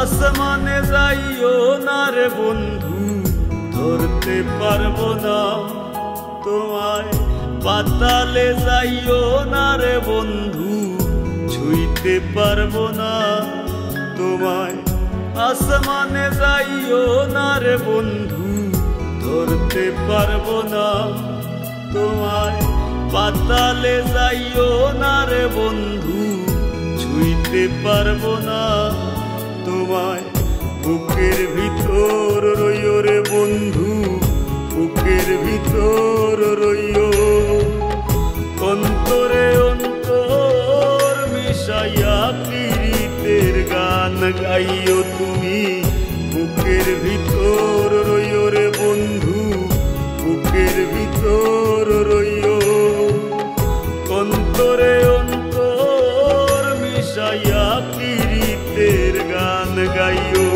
আসমানে যাইও না রে বন্ধু, ধরতে পারবো না তোমায়। পাতালে যাইও না রে বন্ধু, ছুঁইতে পারবো না তোমায়। আসমানে যাইও না রে বন্ধু, ধরতে পারবো না তোমায়। পাতালে যাইও না রে বন্ধু, ছুঁইতে পারবো না তোমায়। বুকের ভিতর রইও রে বন্ধু, বুকের ভিতর রইও। অন্তরে অন্তর মিশাইয়া পীড়িতের গান গাইও তুমি। বুকের ভিতর রইও রে বন্ধু, বুকের ভিতর রইও। অন্তরে অন্তর মিশাইয়া পীড়িতের গান গাইও।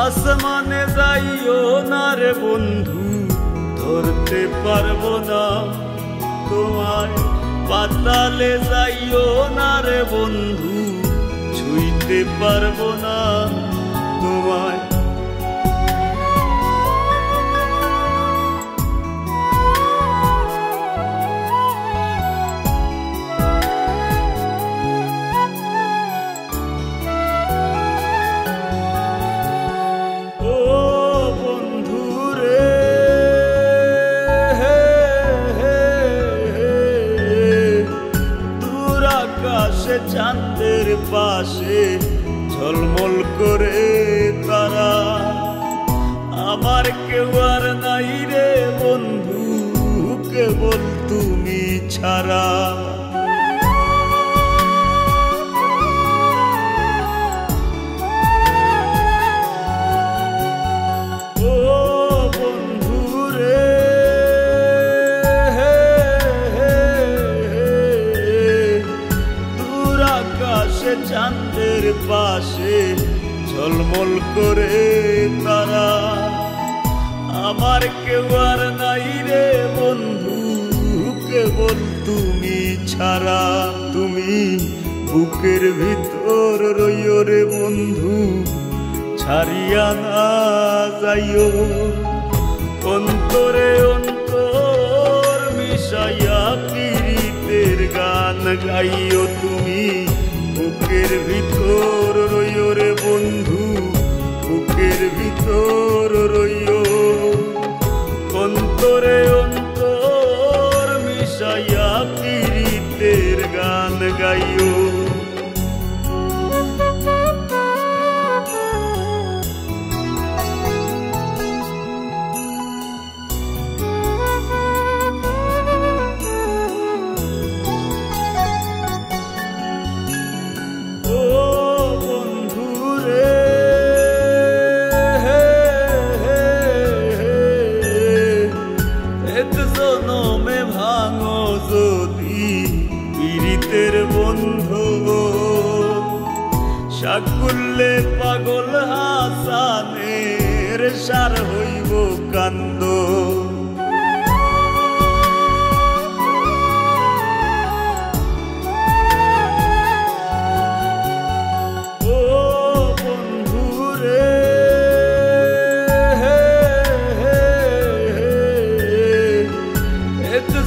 আসমানে যাইও না রে বন্ধু, ধরতে পারবো না তোমায়। পাতালে যাইও না রে বন্ধু, ছুঁইতে পারবো না তোমায়। চাঁদের পাশে ঝলমল করে তারা, আমার কেউ আর নাই রে বন্ধু, কেবল তুমি ছাড়া। ও বন্ধু রে, চাঁদের পাশে ঝলমল করে তারা, আমার কেউ আর নাই রে বন্ধু, কেবল তুমি ছাড়া। তুমি বুকের ভিতর রইও রে বন্ধু, ছাড়িয়া না যাইও। অন্তরে অন্তর মিশাইয়া পীড়িতের গান গাইও তুমি। বুকের ভিতর রইও রে বন্ধু, বুকের ভিতর রইও। অন্তরে অন্তর মিশাইয়া পীড়িতের গান গাইও। জনমে ভাঙো যদি পীড়িতের বন্ধু, সাকুল্যে পাগল হাসানের সার হইব কান্দ।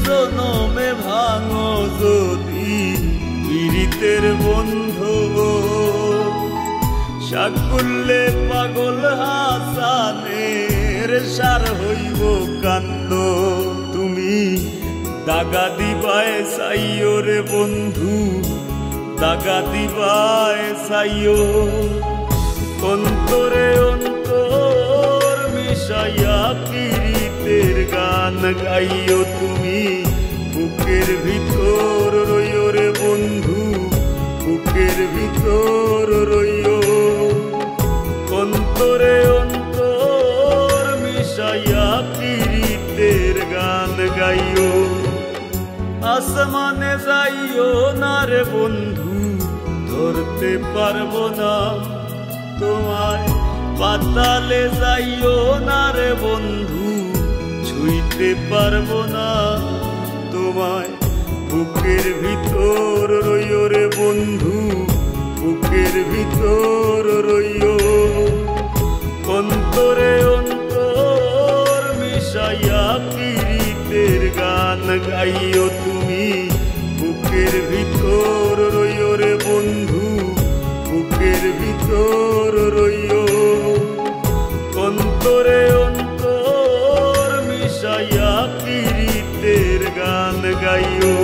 জনমে ভাঙো যদি পীড়িতের বন্ধু, সাকুল্যে পাগল হাসানের সার হইব কান্দ। তুমি দাগা দিবায় চাইও রে বন্ধু, দাগা দিবায় চাইও। অন্তরে অন্তর মিশাইয়া পীড়িতের গান গাইও তুমি। বুকের ভিতর রইও রে বন্ধু, বুকের ভিতর রইও। অন্তরে অন্তর মিশাইয়া পীড়িতের গান গাইও। আসমানে যাইও না রে বন্ধু, ধরতে পারবো না তোমায়। পাতালে যাইও না রে বন্ধু, ছুঁইতে পারবো না তোমায়। বুকের ভিতর রইও রে বন্ধু, বুকের ভিতর রইও, অন্তরে অন্তর মিশাইয়া পীড়িতের গান গাইও তুমি। বুকের ভিতর রইও রে বন্ধু, বুকের ভিতর রইও, অন্তরে অন্তর মিশাইয়া পীড়িতের গান গাইও।